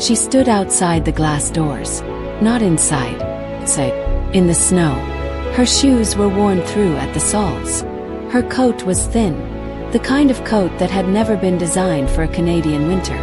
She stood outside the glass doors. Not inside. In the snow. Her shoes were worn through at the soles. Her coat was thin. The kind of coat that had never been designed for a Canadian winter.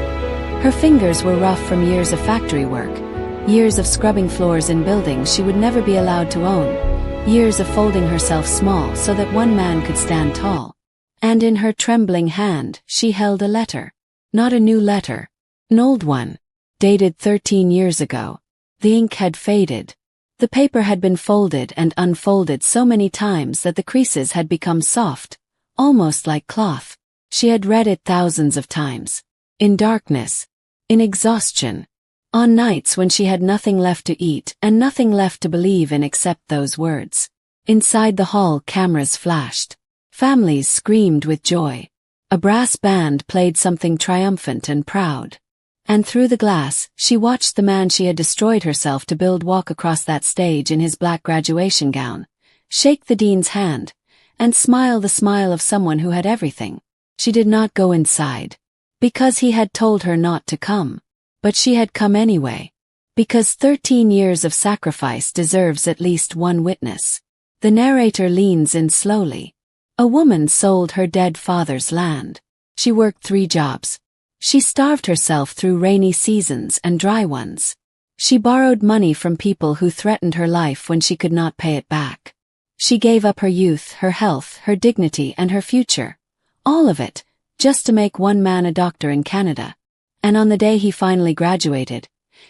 Her fingers were rough from years of factory work. Years of scrubbing floors in buildings she would never be allowed to own. Years of folding herself small so that one man could stand tall. And in her trembling hand, she held a letter. Not a new letter. An old one. Dated 13 years ago. The ink had faded. The paper had been folded and unfolded so many times that the creases had become soft, almost like cloth. She had read it thousands of times. In darkness. In exhaustion. On nights when she had nothing left to eat and nothing left to believe in except those words. Inside the hall, cameras flashed. Families screamed with joy. A brass band played something triumphant and proud. And through the glass, she watched the man she had destroyed herself to build walk across that stage in his black graduation gown, shake the dean's hand, and smile the smile of someone who had everything. She did not go inside. Because he had told her not to come. But she had come anyway. Because 13 years of sacrifice deserves at least one witness. The narrator leans in slowly. A woman sold her dead father's land. She worked 3 jobs. She starved herself through rainy seasons and dry ones. She borrowed money from people who threatened her life when she could not pay it back. She gave up her youth, her health, her dignity, and her future. All of it, just to make one man a doctor in Canada. And on the day he finally graduated,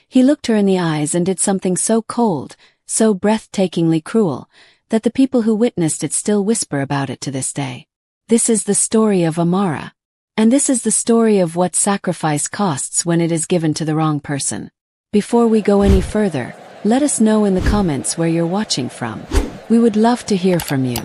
he looked her in the eyes and did something so cold, so breathtakingly cruel, that the people who witnessed it still whisper about it to this day. This is the story of Amara. And this is the story of what sacrifice costs when it is given to the wrong person. Before we go any further, let us know in the comments where you're watching from. We would love to hear from you.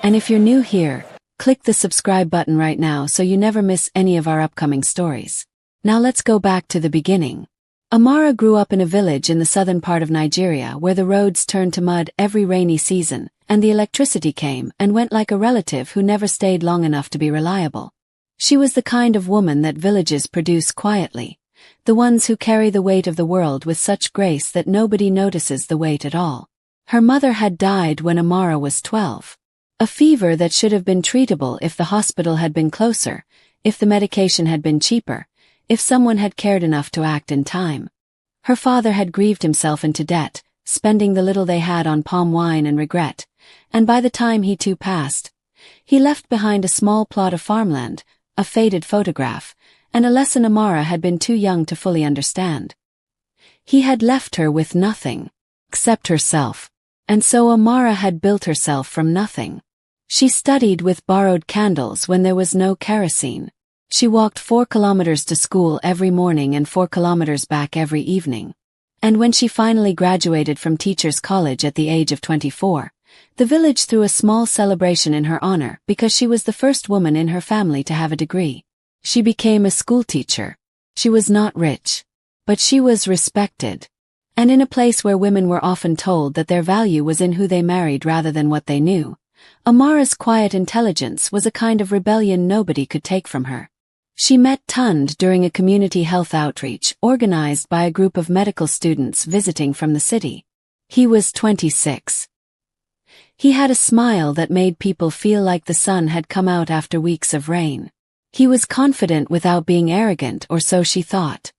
And if you're new here, click the subscribe button right now so you never miss any of our upcoming stories. Now let's go back to the beginning. Amara grew up in a village in the southern part of Nigeria where the roads turned to mud every rainy season, and the electricity came and went like a relative who never stayed long enough to be reliable. She was the kind of woman that villages produce quietly, the ones who carry the weight of the world with such grace that nobody notices the weight at all. Her mother had died when Amara was 12. A fever that should have been treatable if the hospital had been closer, if the medication had been cheaper, if someone had cared enough to act in time. Her father had grieved himself into debt, spending the little they had on palm wine and regret, and by the time he too passed, he left behind a small plot of farmland, a faded photograph, and a lesson Amara had been too young to fully understand. He had left her with nothing, except herself, and so Amara had built herself from nothing. She studied with borrowed candles when there was no kerosene. She walked 4 kilometers to school every morning and 4 kilometers back every evening. And when she finally graduated from Teachers College at the age of 24, the village threw a small celebration in her honor because she was the first woman in her family to have a degree. She became a schoolteacher. She was not rich, but she was respected. And in a place where women were often told that their value was in who they married rather than what they knew, Amara's quiet intelligence was a kind of rebellion nobody could take from her. She met Tund during a community health outreach organized by a group of medical students visiting from the city. He was 26. He had a smile that made people feel like the sun had come out after weeks of rain. He was confident without being arrogant, or so she thought.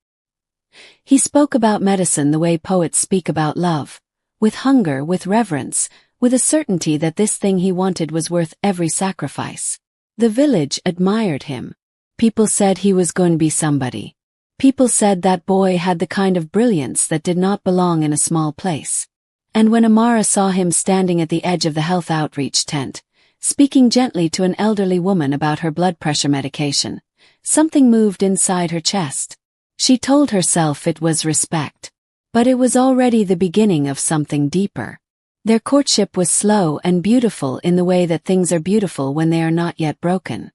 He spoke about medicine the way poets speak about love, with hunger, with reverence, with a certainty that this thing he wanted was worth every sacrifice. The village admired him. People said he was going to be somebody. People said that boy had the kind of brilliance that did not belong in a small place. And when Amara saw him standing at the edge of the health outreach tent, speaking gently to an elderly woman about her blood pressure medication, something moved inside her chest. She told herself it was respect. But it was already the beginning of something deeper. Their courtship was slow and beautiful in the way that things are beautiful when they are not yet broken.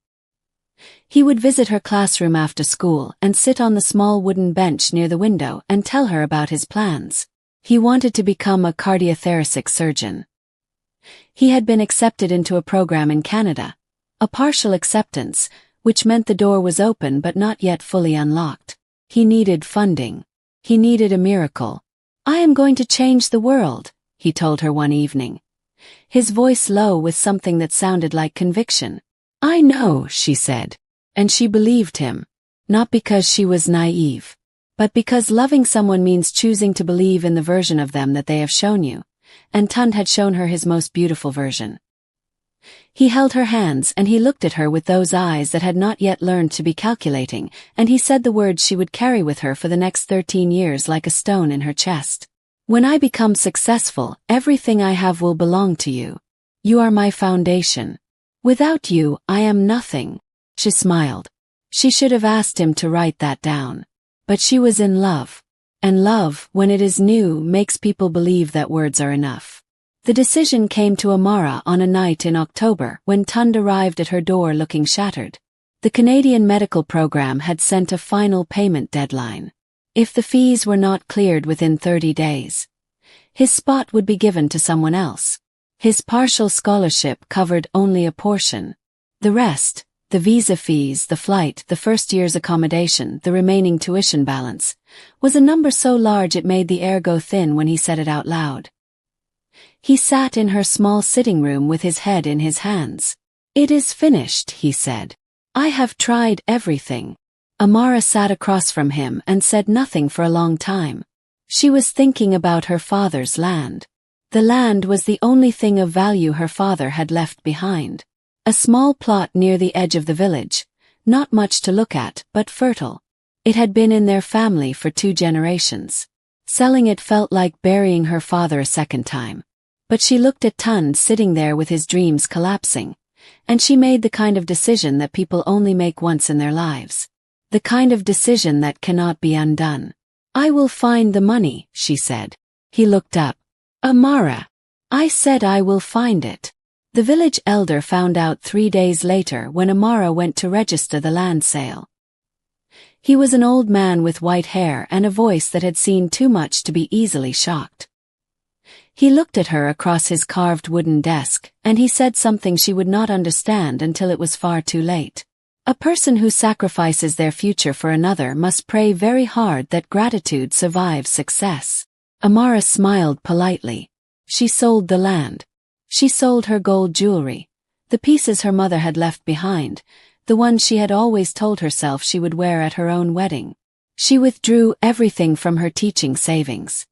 He would visit her classroom after school and sit on the small wooden bench near the window and tell her about his plans. He wanted to become a cardiothoracic surgeon. He had been accepted into a program in Canada, a partial acceptance, which meant the door was open but not yet fully unlocked. He needed funding. He needed a miracle. "I am going to change the world," he told her one evening, his voice low with something that sounded like conviction. "I know," she said. And she believed him. Not because she was naive, but because loving someone means choosing to believe in the version of them that they have shown you, and Tund had shown her his most beautiful version. He held her hands and he looked at her with those eyes that had not yet learned to be calculating, and he said the words she would carry with her for the next 13 years like a stone in her chest. "When I become successful, everything I have will belong to you. You are my foundation. Without you, I am nothing." She smiled. She should have asked him to write that down. But she was in love. And love, when it is new, makes people believe that words are enough. The decision came to Amara on a night in October when Tund arrived at her door looking shattered. The Canadian medical program had sent a final payment deadline. If the fees were not cleared within 30 days, his spot would be given to someone else. His partial scholarship covered only a portion. The rest, the visa fees, the flight, the first year's accommodation, the remaining tuition balance, was a number so large it made the air go thin when he said it out loud. He sat in her small sitting room with his head in his hands. "It is finished," he said. "I have tried everything." Amara sat across from him and said nothing for a long time. She was thinking about her father's land. The land was the only thing of value her father had left behind. A small plot near the edge of the village, not much to look at, but fertile. It had been in their family for 2 generations. Selling it felt like burying her father a second time. But she looked at Tund sitting there with his dreams collapsing, and she made the kind of decision that people only make once in their lives. The kind of decision that cannot be undone. "I will find the money," she said. He looked up. "Amara, I said I will find it." The village elder found out 3 days later when Amara went to register the land sale. He was an old man with white hair and a voice that had seen too much to be easily shocked. He looked at her across his carved wooden desk, and he said something she would not understand until it was far too late. A person who sacrifices their future for another must pray very hard that gratitude survives success. Amara smiled politely. She sold the land. She sold her gold jewelry, the pieces her mother had left behind, the ones she had always told herself she would wear at her own wedding. She withdrew everything from her teaching savings.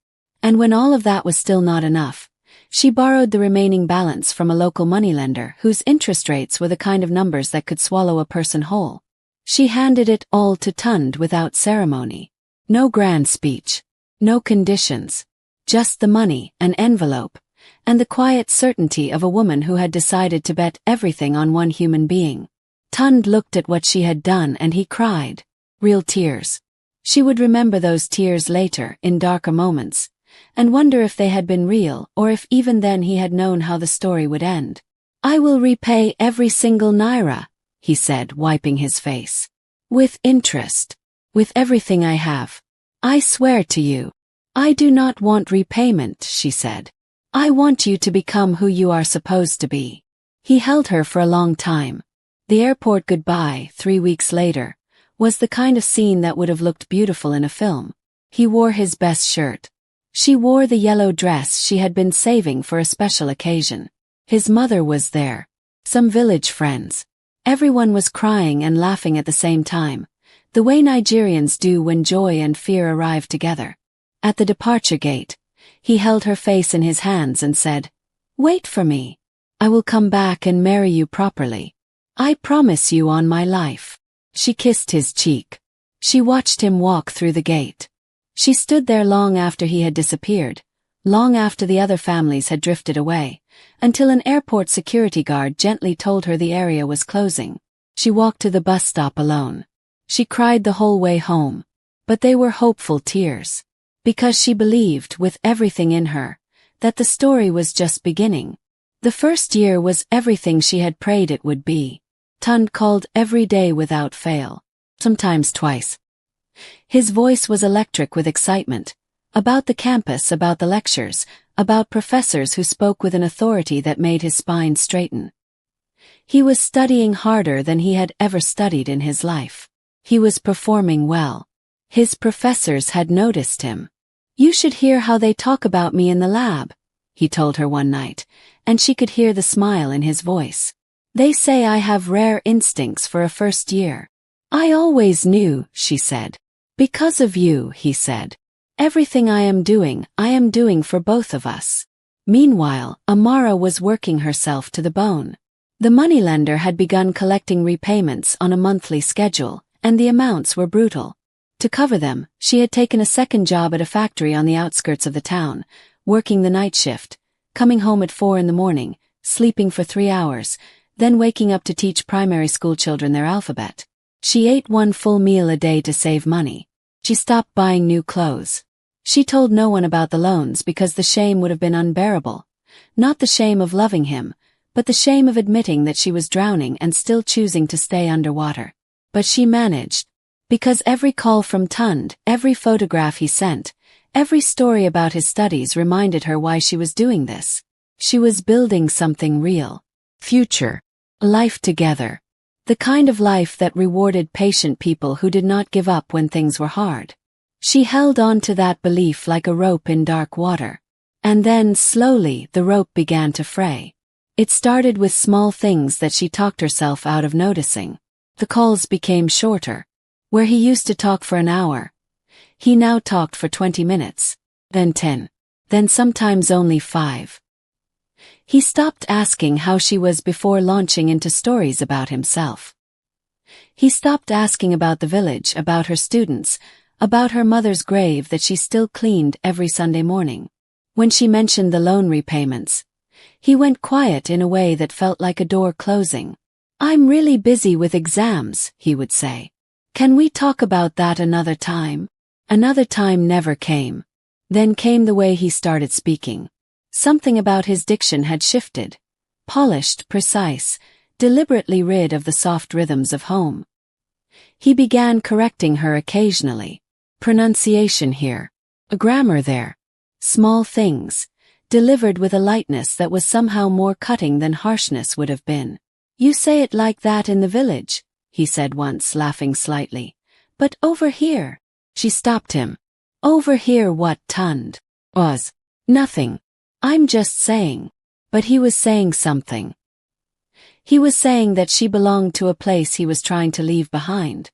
And when all of that was still not enough, she borrowed the remaining balance from a local moneylender whose interest rates were the kind of numbers that could swallow a person whole. She handed it all to Tund without ceremony. No grand speech. No conditions. Just the money, an envelope, and the quiet certainty of a woman who had decided to bet everything on one human being. Tund looked at what she had done and he cried. Real tears. She would remember those tears later, in darker moments, and wonder if they had been real or if even then he had known how the story would end. "I will repay every single naira," he said, wiping his face. "With interest. With everything I have. I swear to you." "I do not want repayment," she said. "I want you to become who you are supposed to be." He held her for a long time. The airport goodbye, 3 weeks later, was the kind of scene that would have looked beautiful in a film. He wore his best shirt. She wore the yellow dress she had been saving for a special occasion. His mother was there. Some village friends. Everyone was crying and laughing at the same time, the way Nigerians do when joy and fear arrive together. At the departure gate, he held her face in his hands and said, "Wait for me. I will come back and marry you properly. I promise you on my life." She kissed his cheek. She watched him walk through the gate. She stood there long after he had disappeared, long after the other families had drifted away, until an airport security guard gently told her the area was closing. She walked to the bus stop alone. She cried the whole way home, but they were hopeful tears, because she believed, with everything in her, that the story was just beginning. The first year was everything she had prayed it would be. Tund called every day without fail, sometimes twice. His voice was electric with excitement, about the campus, about the lectures, about professors who spoke with an authority that made his spine straighten. He was studying harder than he had ever studied in his life. He was performing well. His professors had noticed him. "You should hear how they talk about me in the lab," he told her one night, and she could hear the smile in his voice. "They say I have rare instincts for a first year." "I always knew," she said. "Because of you," he said. "Everything I am doing for both of us." Meanwhile, Amara was working herself to the bone. The moneylender had begun collecting repayments on a monthly schedule, and the amounts were brutal. To cover them, she had taken a second job at a factory on the outskirts of the town, working the night shift, coming home at 4 in the morning, sleeping for 3 hours, then waking up to teach primary school children their alphabet. She ate 1 full meal a day to save money. She stopped buying new clothes. She told no one about the loans because the shame would have been unbearable. Not the shame of loving him, but the shame of admitting that she was drowning and still choosing to stay underwater. But she managed. Because every call from Tund, every photograph he sent, every story about his studies reminded her why she was doing this. She was building something real. Future. Life together. The kind of life that rewarded patient people who did not give up when things were hard. She held on to that belief like a rope in dark water. And then, slowly, the rope began to fray. It started with small things that she talked herself out of noticing. The calls became shorter. Where he used to talk for an hour, he now talked for 20 minutes, then 10, then sometimes only 5. He stopped asking how she was before launching into stories about himself. He stopped asking about the village, about her students, about her mother's grave that she still cleaned every Sunday morning. When she mentioned the loan repayments, he went quiet in a way that felt like a door closing. "I'm really busy with exams," he would say. "Can we talk about that another time?" Another time never came. Then came the way he started speaking. Something about his diction had shifted. Polished, precise, deliberately rid of the soft rhythms of home. He began correcting her occasionally. Pronunciation here. A grammar there. Small things, delivered with a lightness that was somehow more cutting than harshness would have been. "You say it like that in the village," he said once, laughing slightly. "But over here." She stopped him. "Over here what, Tund?" "Was. Nothing. I'm just saying." But he was saying something. He was saying that she belonged to a place he was trying to leave behind.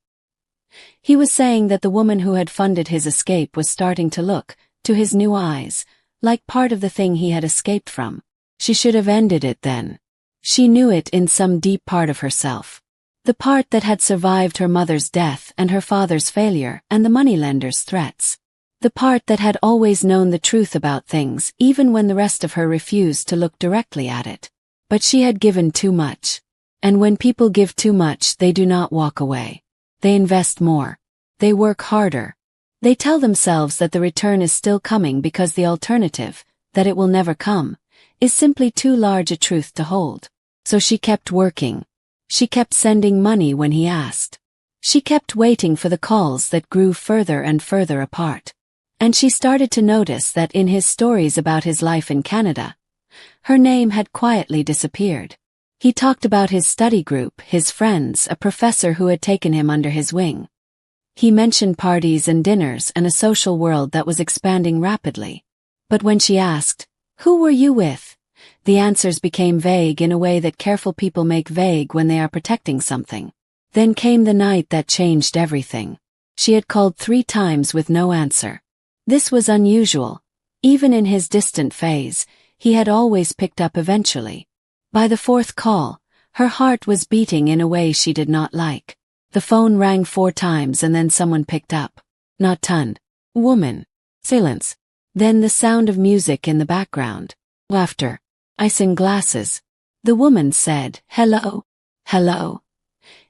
He was saying that the woman who had funded his escape was starting to look, to his new eyes, like part of the thing he had escaped from. She should have ended it then. She knew it in some deep part of herself. The part that had survived her mother's death and her father's failure and the moneylender's threats. The part that had always known the truth about things even when the rest of her refused to look directly at it. But she had given too much. And when people give too much, they do not walk away. They invest more. They work harder. They tell themselves that the return is still coming because the alternative, that it will never come, is simply too large a truth to hold. So she kept working. She kept sending money when he asked. She kept waiting for the calls that grew further and further apart. And she started to notice that in his stories about his life in Canada, her name had quietly disappeared. He talked about his study group, his friends, a professor who had taken him under his wing. He mentioned parties and dinners and a social world that was expanding rapidly. But when she asked, "Who were you with?" the answers became vague in a way that careful people make vague when they are protecting something. Then came the night that changed everything. She had called 3 times with no answer. This was unusual. Even in his distant phase, he had always picked up eventually. By the 4th call, her heart was beating in a way she did not like. The phone rang 4 times and then someone picked up. Not Tund. Woman. Silence. Then the sound of music in the background. Laughter. Ice in glasses. The woman said, "Hello. Hello."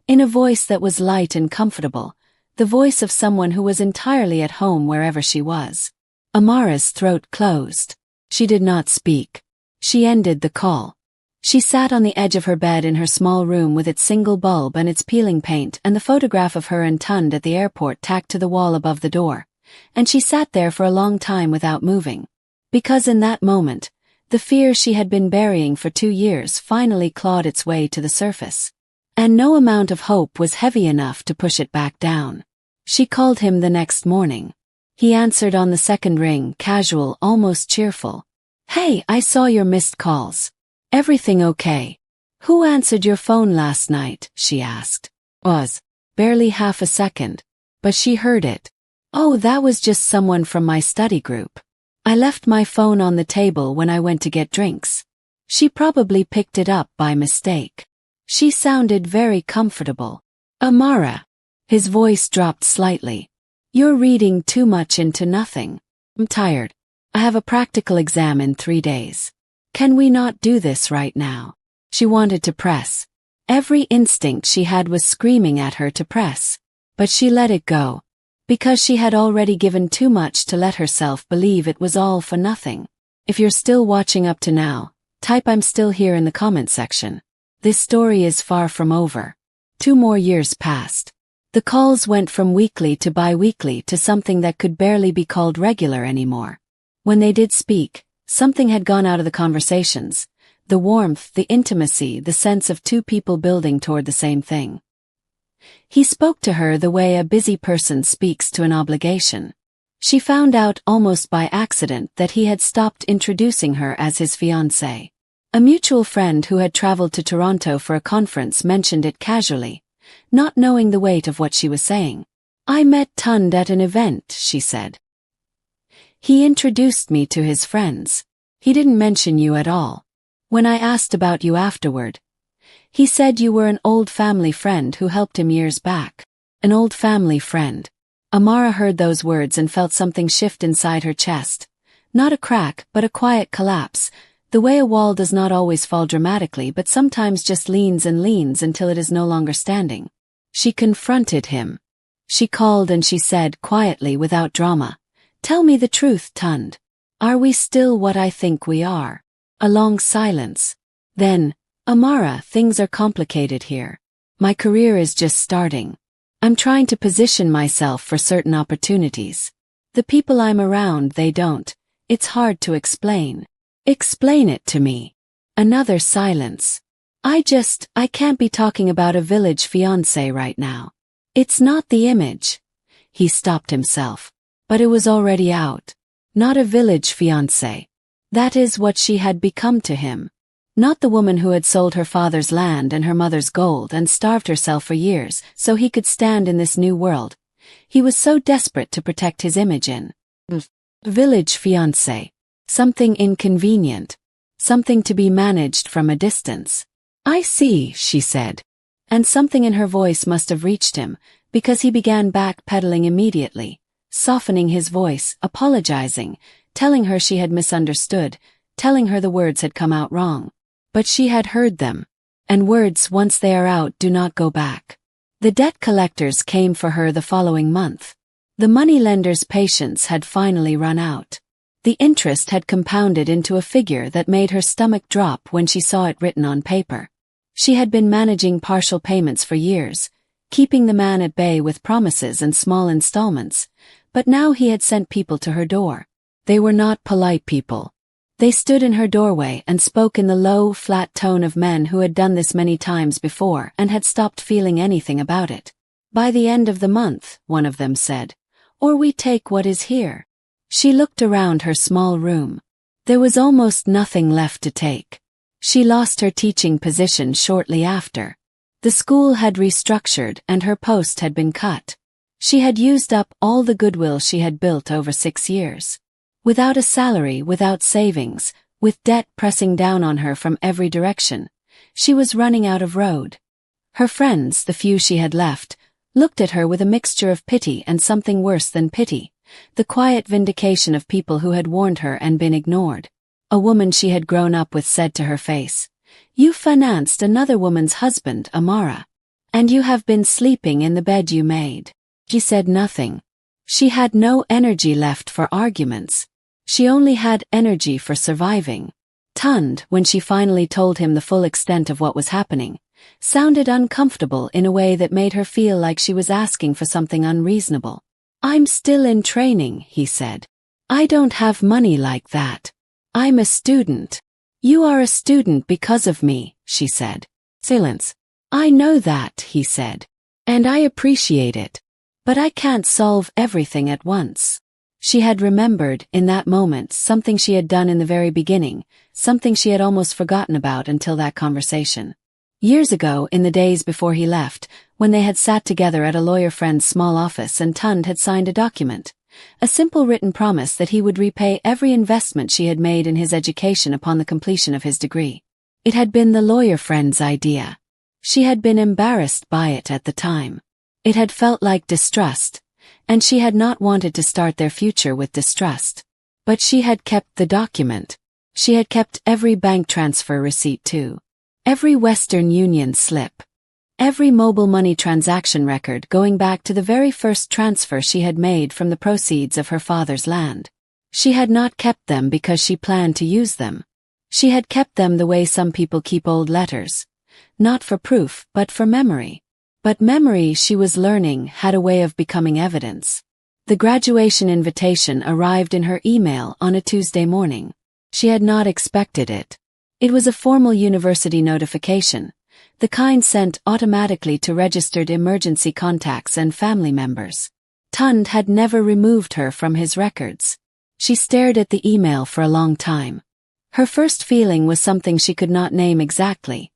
In a voice that was light and comfortable, the voice of someone who was entirely at home wherever she was. Amara's throat closed. She did not speak. She ended the call. She sat on the edge of her bed in her small room with its single bulb and its peeling paint and the photograph of her and Tund at the airport tacked to the wall above the door. And she sat there for a long time without moving. Because in that moment, the fear she had been burying for 2 years finally clawed its way to the surface. And no amount of hope was heavy enough to push it back down. She called him the next morning. He answered on the second ring, casual, almost cheerful. Hey, I saw your missed calls. Everything okay? Who answered your phone last night? She asked. Was. Barely half a second. But she heard it. Oh, that was just someone from my study group. I left my phone on the table when I went to get drinks. She probably picked it up by mistake. She sounded very comfortable. Amara. His voice dropped slightly. You're reading too much into nothing. I'm tired. I have a practical exam in 3 days. Can we not do this right now? She wanted to press. Every instinct she had was screaming at her to press. But she let it go. Because she had already given too much to let herself believe it was all for nothing. If you're still watching up to now, type I'm still here in the comment section. This story is far from over. 2 more years passed. The calls went from weekly to bi-weekly to something that could barely be called regular anymore. When they did speak, something had gone out of the conversations. The warmth, the intimacy, the sense of 2 people building toward the same thing. He spoke to her the way a busy person speaks to an obligation. She found out almost by accident that he had stopped introducing her as his fiancée. A mutual friend who had traveled to Toronto for a conference mentioned it casually, not knowing the weight of what she was saying. I met Tund at an event, she said. He introduced me to his friends. He didn't mention you at all. When I asked about you afterward, he said you were an old family friend who helped him years back. An old family friend. Amara heard those words and felt something shift inside her chest. Not a crack, but a quiet collapse. The way a wall does not always fall dramatically but sometimes just leans and leans until it is no longer standing. She confronted him. She called and she said quietly without drama, Tell me the truth, Tund. Are we still what I think we are? A long silence. Then, Amara, things are complicated here. My career is just starting. I'm trying to position myself for certain opportunities. The people I'm around, they don't. It's hard to explain. Explain it to me. Another silence. I can't be talking about a village fiancé right now. It's not the image. He stopped himself. But it was already out. Not a village fiancé. That is what she had become to him. Not the woman who had sold her father's land and her mother's gold and starved herself for years so he could stand in this new world. He was so desperate to protect his image in. Village fiancé. Something inconvenient. Something to be managed from a distance. I see, she said. And something in her voice must have reached him, because he began backpedaling immediately, softening his voice, apologizing, telling her she had misunderstood, telling her the words had come out wrong. But she had heard them. And words, once they are out, do not go back. The debt collectors came for her the following month. The moneylender's patience had finally run out. The interest had compounded into a figure that made her stomach drop when she saw it written on paper. She had been managing partial payments for years, keeping the man at bay with promises and small installments, but now he had sent people to her door. They were not polite people. They stood in her doorway and spoke in the low, flat tone of men who had done this many times before and had stopped feeling anything about it. By the end of the month, one of them said, or we take what is here. She looked around her small room. There was almost nothing left to take. She lost her teaching position shortly after. The school had restructured and her post had been cut. She had used up all the goodwill she had built over 6 years. Without a salary, without savings, with debt pressing down on her from every direction, she was running out of road. Her friends, the few she had left, looked at her with a mixture of pity and something worse than pity. The quiet vindication of people who had warned her and been ignored. A woman she had grown up with said to her face, You financed another woman's husband, Amara. And you have been sleeping in the bed you made. She said nothing. She had no energy left for arguments. She only had energy for surviving. Tund, when she finally told him the full extent of what was happening, sounded uncomfortable in a way that made her feel like she was asking for something unreasonable. I'm still in training, he said. I don't have money like that. I'm a student. You are a student because of me, she said. Silence. I know that, he said. And I appreciate it. But I can't solve everything at once. She had remembered, in that moment, something she had done in the very beginning, something she had almost forgotten about until that conversation. Years ago, in the days before he left, when they had sat together at a lawyer friend's small office and Tund had signed a document. A simple written promise that he would repay every investment she had made in his education upon the completion of his degree. It had been the lawyer friend's idea. She had been embarrassed by it at the time. It had felt like distrust, and she had not wanted to start their future with distrust. But she had kept the document. She had kept every bank transfer receipt too. Every Western Union slip. Every mobile money transaction record going back to the very first transfer she had made from the proceeds of her father's land. She had not kept them because she planned to use them. She had kept them the way some people keep old letters. Not for proof, but for memory. But memory, she was learning, had a way of becoming evidence. The graduation invitation arrived in her email on a Tuesday morning. She had not expected it. It was a formal university notification, the kind sent automatically to registered emergency contacts and family members. Tund had never removed her from his records. She stared at the email for a long time. Her first feeling was something she could not name exactly.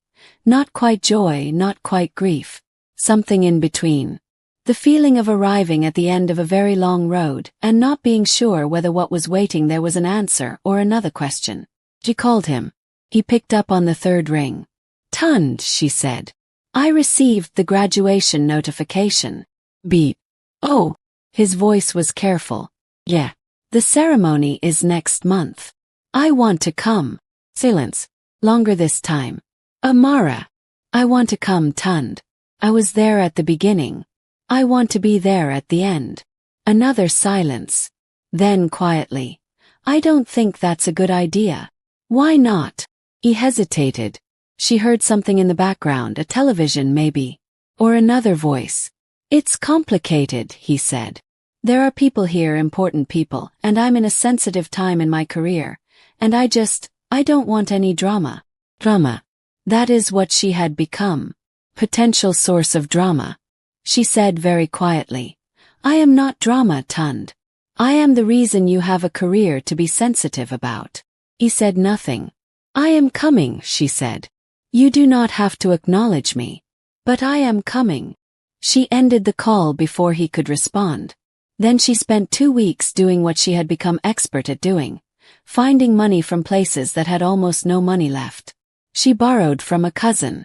Not quite joy, not quite grief. Something in between. The feeling of arriving at the end of a very long road and not being sure whether what was waiting there was an answer or another question. She called him. He picked up on the third ring. Tund, she said. I received the graduation notification. Beep. Oh. His voice was careful. Yeah. The ceremony is next month. I want to come. Silence. Longer this time. Amara. I want to come, Tund. I was there at the beginning. I want to be there at the end. Another silence. Then quietly. I don't think that's a good idea. Why not? He hesitated. She heard something in the background, a television maybe. Or another voice. It's complicated, he said. There are people here, important people, and I'm in a sensitive time in my career, and I don't want any drama. Drama. That is what she had become. Potential source of drama. She said very quietly. I am not drama, Tund. I am the reason you have a career to be sensitive about. He said nothing. I am coming, she said. You do not have to acknowledge me. But I am coming. She ended the call before he could respond. Then she spent 2 weeks doing what she had become expert at doing, finding money from places that had almost no money left. She borrowed from a cousin.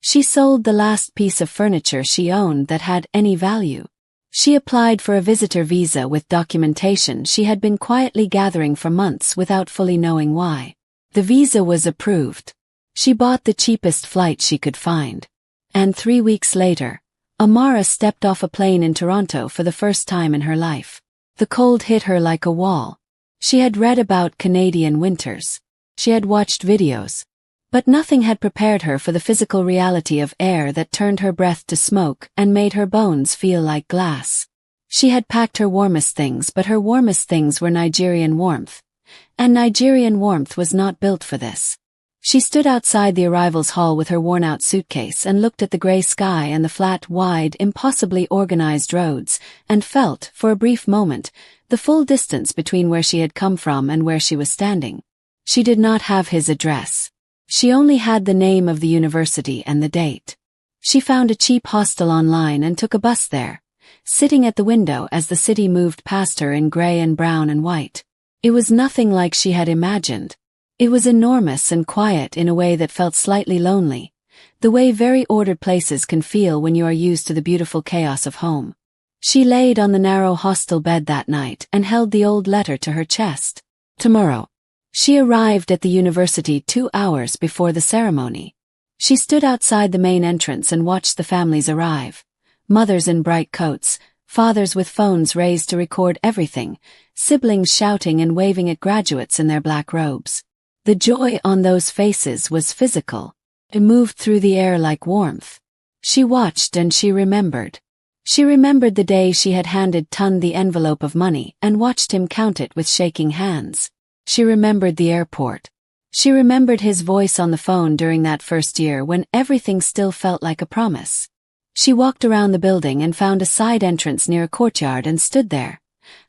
She sold the last piece of furniture she owned that had any value. She applied for a visitor visa with documentation she had been quietly gathering for months without fully knowing why. The visa was approved. She bought the cheapest flight she could find. And 3 weeks later, Amara stepped off a plane in Toronto for the first time in her life. The cold hit her like a wall. She had read about Canadian winters. She had watched videos. But nothing had prepared her for the physical reality of air that turned her breath to smoke and made her bones feel like glass. She had packed her warmest things, but her warmest things were Nigerian warmth. And Nigerian warmth was not built for this. She stood outside the arrivals hall with her worn-out suitcase and looked at the gray sky and the flat, wide, impossibly organized roads, and felt, for a brief moment, the full distance between where she had come from and where she was standing. She did not have his address. She only had the name of the university and the date. She found a cheap hostel online and took a bus there, sitting at the window as the city moved past her in gray and brown and white. It was nothing like she had imagined. It was enormous and quiet in a way that felt slightly lonely, the way very ordered places can feel when you are used to the beautiful chaos of home. She laid on the narrow hostel bed that night and held the old letter to her chest. Tomorrow. She arrived at the university 2 hours before the ceremony. She stood outside the main entrance and watched the families arrive. Mothers in bright coats, fathers with phones raised to record everything, siblings shouting and waving at graduates in their black robes. The joy on those faces was physical. It moved through the air like warmth. She watched and she remembered. She remembered the day she had handed Tund the envelope of money and watched him count it with shaking hands. She remembered the airport. She remembered his voice on the phone during that first year when everything still felt like a promise. She walked around the building and found a side entrance near a courtyard and stood there,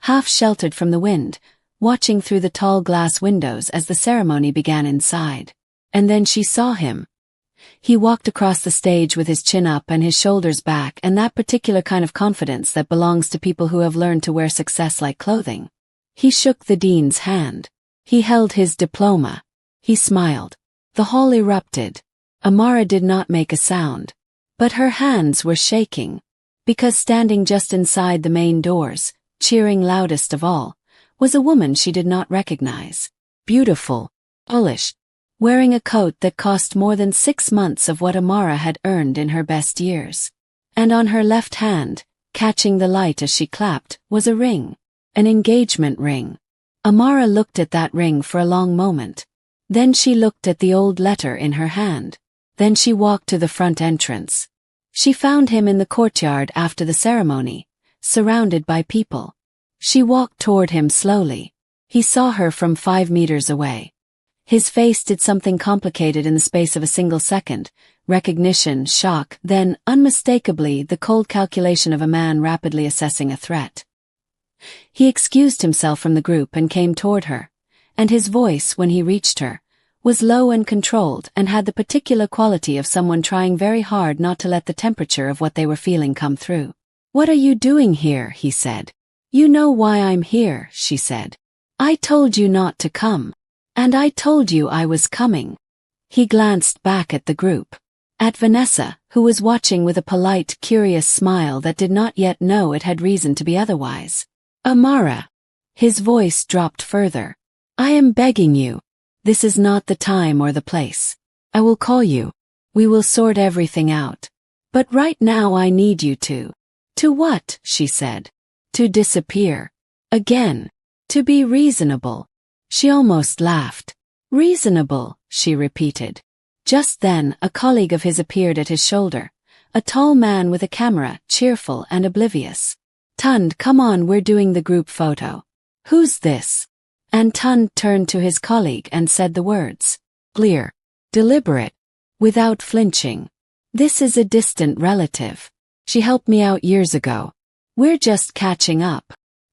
half sheltered from the wind, watching through the tall glass windows as the ceremony began inside. And then she saw him. He walked across the stage with his chin up and his shoulders back, and that particular kind of confidence that belongs to people who have learned to wear success like clothing. He shook the dean's hand. He held his diploma. He smiled. The hall erupted. Amara did not make a sound. But her hands were shaking. Because standing just inside the main doors, cheering loudest of all, was a woman she did not recognize. Beautiful, polished, wearing a coat that cost more than 6 months of what Amara had earned in her best years. And on her left hand, catching the light as she clapped, was a ring. An engagement ring. Amara looked at that ring for a long moment. Then she looked at the old letter in her hand. Then she walked to the front entrance. She found him in the courtyard after the ceremony, surrounded by people. She walked toward him slowly. He saw her from 5 meters away. His face did something complicated in the space of a single second. Recognition, shock, then, unmistakably, the cold calculation of a man rapidly assessing a threat. He excused himself from the group and came toward her, and his voice, when he reached her, was low and controlled and had the particular quality of someone trying very hard not to let the temperature of what they were feeling come through. "What are you doing here?" he said. "You know why I'm here," she said. "I told you not to come. And I told you I was coming." He glanced back at the group. At Vanessa, who was watching with a polite, curious smile that did not yet know it had reason to be otherwise. "Amara." His voice dropped further. "I am begging you. This is not the time or the place. I will call you. We will sort everything out. But right now I need you to." "To what?" she said. "To disappear. Again. To be reasonable." She almost laughed. "Reasonable," she repeated. Just then, a colleague of his appeared at his shoulder. A tall man with a camera, cheerful and oblivious. "Tund, come on, we're doing the group photo." "Who's this?" And Tund turned to his colleague and said the words. Clear. Deliberate. Without flinching. "This is a distant relative. She helped me out years ago. We're just catching up."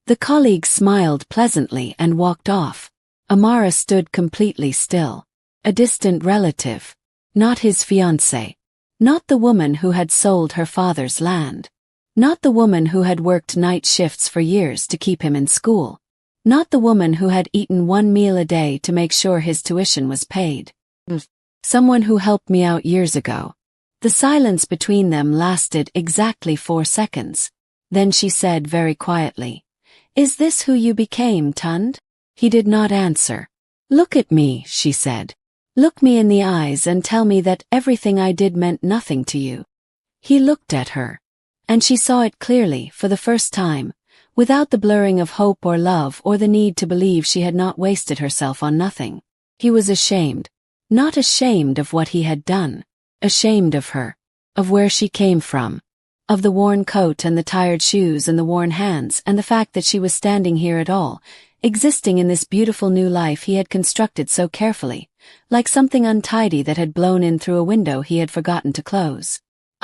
The colleague smiled pleasantly and walked off. Amara stood completely still. A distant relative. Not his fiancée. Not the woman who had sold her father's land. Not the woman who had worked night shifts for years to keep him in school. Not the woman who had eaten 1 meal a day to make sure his tuition was paid. Someone who helped me out years ago. The silence between them lasted exactly 4 seconds. Then she said very quietly, "Is this who you became, Tund?" He did not answer. "Look at me," she said. "Look me in the eyes and tell me that everything I did meant nothing to you." He looked at her. And she saw it clearly, for the first time, without the blurring of hope or love or the need to believe she had not wasted herself on nothing. He was ashamed. Not ashamed of what he had done. Ashamed of her. Of where she came from. Of the worn coat and the tired shoes and the worn hands and the fact that she was standing here at all, existing in this beautiful new life he had constructed so carefully, like something untidy that had blown in through a window he had forgotten to close.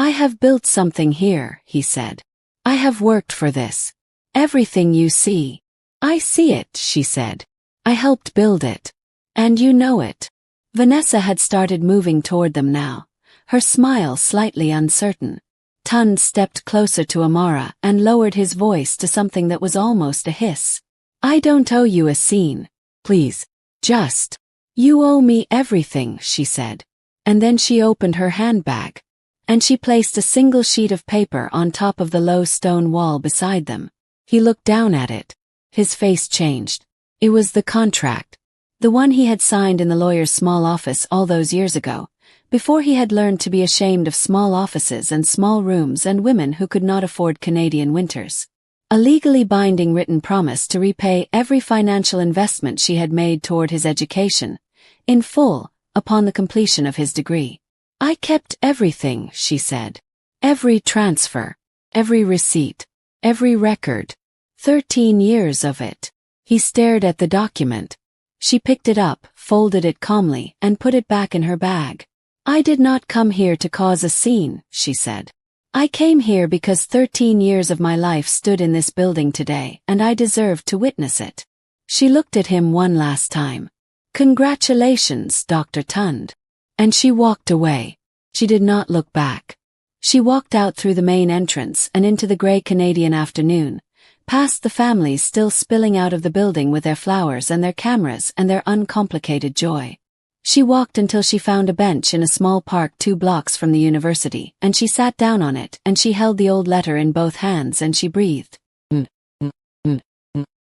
"I have built something here," he said. "I have worked for this. Everything you see." "I see it," she said. "I helped build it. And you know it." Vanessa had started moving toward them now, her smile slightly uncertain. Tund stepped closer to Amara and lowered his voice to something that was almost a hiss. "I don't owe you a scene. Please. Just. You owe me everything," she said. And then she opened her handbag. And she placed a single sheet of paper on top of the low stone wall beside them. He looked down at it. His face changed. It was the contract. The one he had signed in the lawyer's small office all those years ago, before he had learned to be ashamed of small offices and small rooms and women who could not afford Canadian winters. A legally binding written promise to repay every financial investment she had made toward his education, in full, upon the completion of his degree. "I kept everything," she said. "Every transfer. Every receipt. Every record. 13 years of it." He stared at the document. She picked it up, folded it calmly, and put it back in her bag. "I did not come here to cause a scene," she said. I came here because 13 years of my life stood in this building today, and I deserved to witness it. She looked at him one last time. Congratulations, Dr. Tund. And she walked away. She did not look back. She walked out through the main entrance and into the grey Canadian afternoon, past the families still spilling out of the building with their flowers and their cameras and their uncomplicated joy. She walked until she found a bench in a small park 2 blocks from the university, and she sat down on it, and she held the old letter in both hands, and she breathed.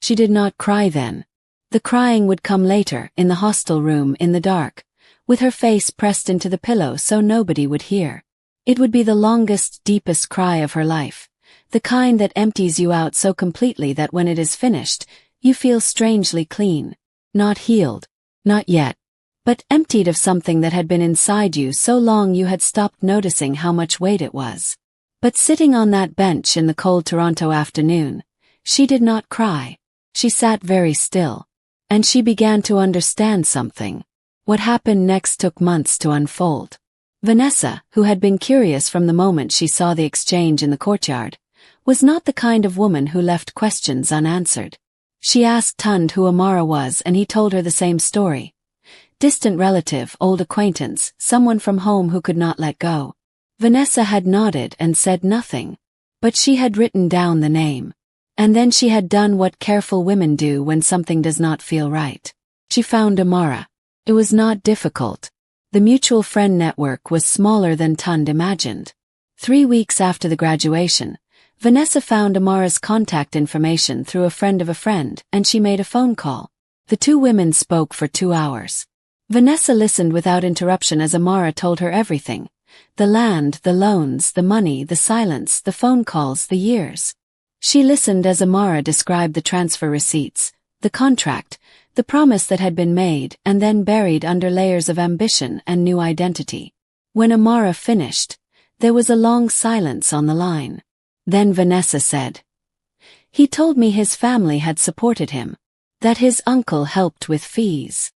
She did not cry then. The crying would come later, in the hostel room in the dark, with her face pressed into the pillow so nobody would hear. It would be the longest, deepest cry of her life, the kind that empties you out so completely that when it is finished, you feel strangely clean. Not healed. Not yet. But emptied of something that had been inside you so long you had stopped noticing how much weight it was. But sitting on that bench in the cold Toronto afternoon, she did not cry. She sat very still. And she began to understand something. What happened next took months to unfold. Vanessa, who had been curious from the moment she saw the exchange in the courtyard, was not the kind of woman who left questions unanswered. She asked Tund who Amara was, and he told her the same story. Distant relative, old acquaintance, someone from home who could not let go. Vanessa had nodded and said nothing. But she had written down the name. And then she had done what careful women do when something does not feel right. She found Amara. It was not difficult. The mutual friend network was smaller than Tund imagined. 3 weeks after the graduation, Vanessa found Amara's contact information through a friend of a friend, and she made a phone call. The 2 women spoke for 2 hours. Vanessa listened without interruption as Amara told her everything. The land, the loans, the money, the silence, the phone calls, the years. She listened as Amara described the transfer receipts, the contract, the promise that had been made and then buried under layers of ambition and new identity. When Amara finished, there was a long silence on the line. Then Vanessa said, "He told me his family had supported him, that his uncle helped with fees."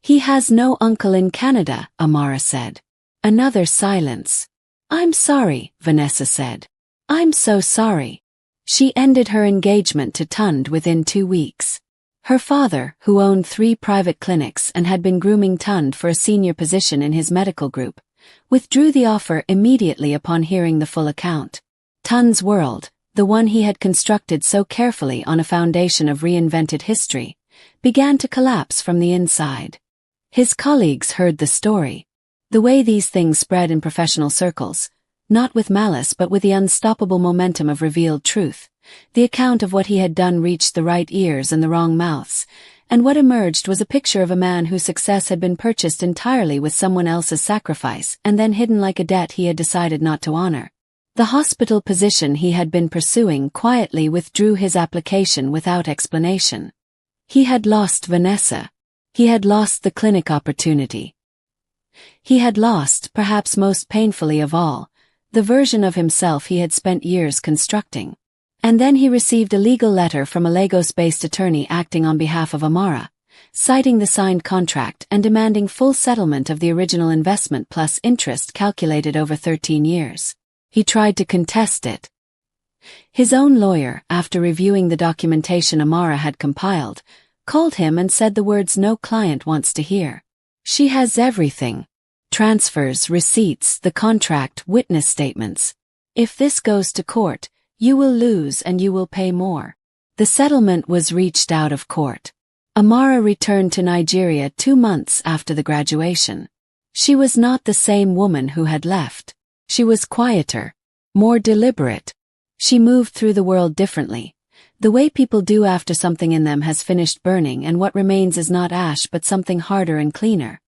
"He has no uncle in Canada," Amara said. Another silence. "I'm sorry," Vanessa said. "I'm so sorry." She ended her engagement to Tund within 2 weeks. Her father, who owned 3 private clinics and had been grooming Tund for a senior position in his medical group, withdrew the offer immediately upon hearing the full account. Tund's world, the one he had constructed so carefully on a foundation of reinvented history, began to collapse from the inside. His colleagues heard the story. The way these things spread in professional circles, not with malice but with the unstoppable momentum of revealed truth. The account of what he had done reached the right ears and the wrong mouths, and what emerged was a picture of a man whose success had been purchased entirely with someone else's sacrifice and then hidden like a debt he had decided not to honor. The hospital position he had been pursuing quietly withdrew his application without explanation. He had lost Vanessa. He had lost the clinic opportunity. He had lost, perhaps most painfully of all, the version of himself he had spent years constructing. And then he received a legal letter from a Lagos-based attorney acting on behalf of Amara, citing the signed contract and demanding full settlement of the original investment plus interest calculated over 13 years. He tried to contest it. His own lawyer, after reviewing the documentation Amara had compiled, called him and said the words no client wants to hear. "She has everything. Transfers, receipts, the contract, witness statements. If this goes to court, you will lose and you will pay more." The settlement was reached out of court. Amara returned to Nigeria 2 months after the graduation. She was not the same woman who had left. She was quieter, more deliberate. She moved through the world differently. The way people do after something in them has finished burning and what remains is not ash but something harder and cleaner.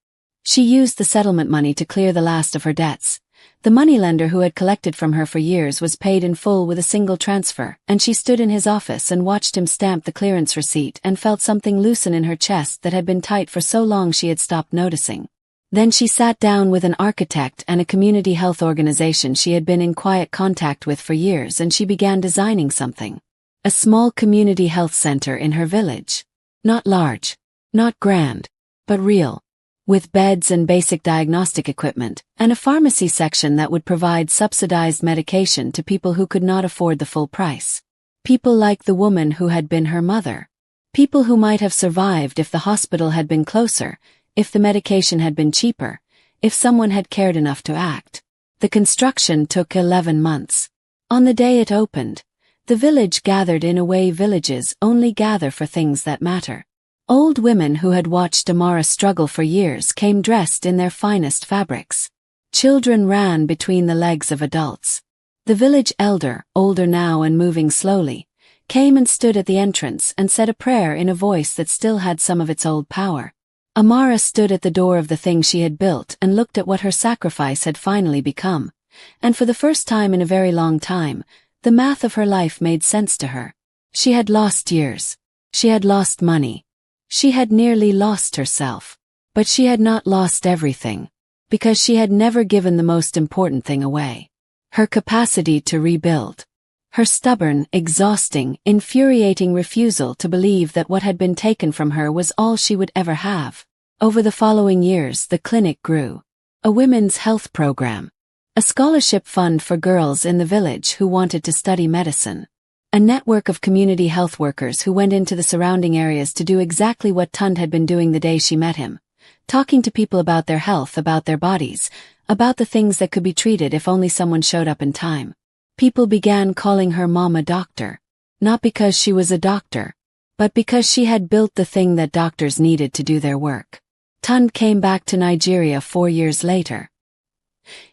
She used the settlement money to clear the last of her debts. The moneylender who had collected from her for years was paid in full with a single transfer, and she stood in his office and watched him stamp the clearance receipt and felt something loosen in her chest that had been tight for so long she had stopped noticing. Then she sat down with an architect and a community health organization she had been in quiet contact with for years, and she began designing something. A small community health center in her village. Not large, not grand, but real. with beds and basic diagnostic equipment, and a pharmacy section that would provide subsidized medication to people who could not afford the full price. People like the woman who had been her mother. People who might have survived if the hospital had been closer, if the medication had been cheaper, if someone had cared enough to act. The construction took 11 months. On the day it opened, the village gathered in a way villages only gather for things that matter. Old women who had watched Amara struggle for years came dressed in their finest fabrics. Children ran between the legs of adults. The village elder, older now and moving slowly, came and stood at the entrance and said a prayer in a voice that still had some of its old power. Amara stood at the door of the thing she had built and looked at what her sacrifice had finally become, and for the first time in a very long time, the math of her life made sense to her. She had lost years. She had lost money. She had nearly lost herself. But she had not lost everything, because she had never given the most important thing away. Her capacity to rebuild. Her stubborn, exhausting, infuriating refusal to believe that what had been taken from her was all she would ever have. Over the following years, the clinic grew. A women's health program. A scholarship fund for girls in the village who wanted to study medicine. A network of community health workers who went into the surrounding areas to do exactly what Tund had been doing the day she met him. Talking to people about their health, about their bodies, about the things that could be treated if only someone showed up in time. People began calling her Mama Doctor. Not because she was a doctor, but because she had built the thing that doctors needed to do their work. Tund came back to Nigeria 4 years later.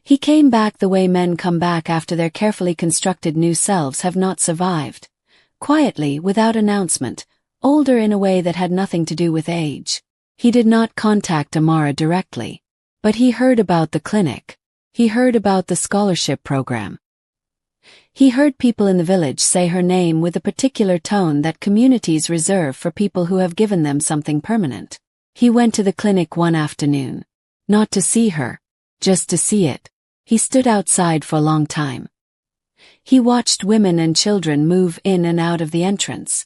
He came back the way men come back after their carefully constructed new selves have not survived. Quietly, without announcement, older in a way that had nothing to do with age. He did not contact Amara directly. But he heard about the clinic. He heard about the scholarship program. He heard people in the village say her name with a particular tone that communities reserve for people who have given them something permanent. He went to the clinic one afternoon. Not to see her. Just to see it. He stood outside for a long time. He watched women and children move in and out of the entrance.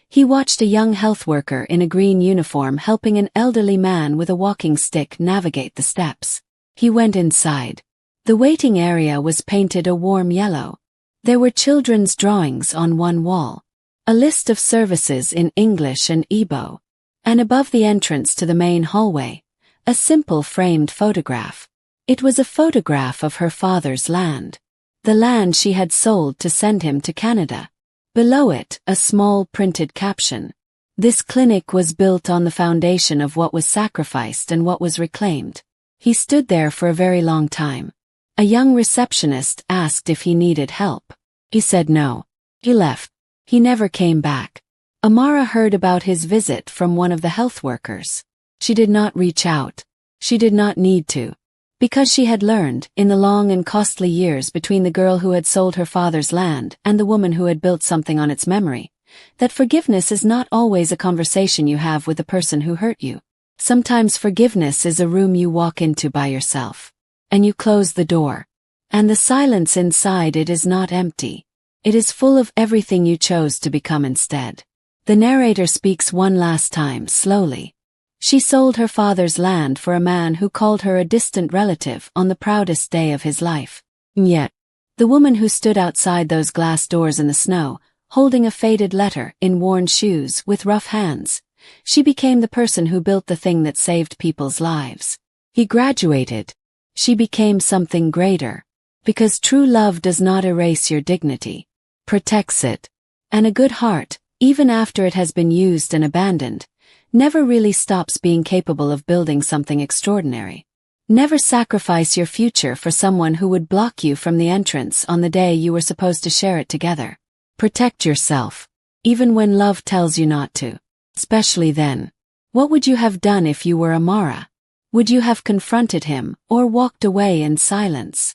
He watched a young health worker in a green uniform helping an elderly man with a walking stick navigate the steps. He went inside. The waiting area was painted a warm yellow. There were children's drawings on one wall. A list of services in English and Igbo. And above the entrance to the main hallway, a simple framed photograph. It was a photograph of her father's land. The land she had sold to send him to Canada. Below it, a small printed caption. This clinic was built on the foundation of what was sacrificed and what was reclaimed. He stood there for a very long time. A young receptionist asked if he needed help. He said no. He left. He never came back. Amara heard about his visit from one of the health workers. She did not reach out. She did not need to. Because she had learned, in the long and costly years between the girl who had sold her father's land and the woman who had built something on its memory, that forgiveness is not always a conversation you have with the person who hurt you. Sometimes forgiveness is a room you walk into by yourself. And you close the door. And the silence inside it is not empty. It is full of everything you chose to become instead. The narrator speaks one last time, slowly. She sold her father's land for a man who called her a distant relative on the proudest day of his life. Yet, the woman who stood outside those glass doors in the snow, holding a faded letter in worn shoes with rough hands, she became the person who built the thing that saved people's lives. He graduated. She became something greater. Because true love does not erase your dignity. Protects it. And a good heart, even after it has been used and abandoned, never really stops being capable of building something extraordinary. Never sacrifice your future for someone who would block you from the entrance on the day you were supposed to share it together. Protect yourself, even when love tells you not to. Especially then. What would you have done if you were Amara? Would you have confronted him or walked away in silence?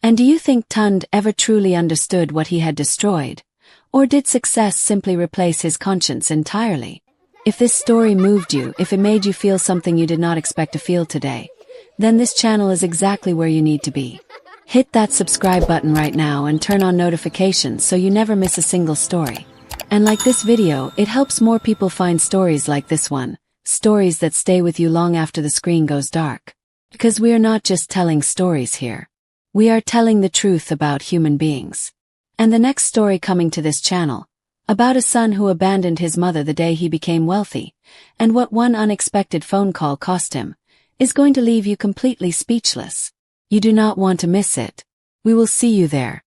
And do you think Tund ever truly understood what he had destroyed? Or did success simply replace his conscience entirely? If this story moved you, if it made you feel something you did not expect to feel today, then this channel is exactly where you need to be. Hit that subscribe button right now and turn on notifications so you never miss a single story. And like this video, it helps more people find stories like this one, Stories that stay with you long after the screen goes dark. Because we are not just telling stories here. We are telling the truth about human beings. And the next story coming to this channel, about a son who abandoned his mother the day he became wealthy, and what one unexpected phone call cost him, is going to leave you completely speechless. You do not want to miss it. We will see you there.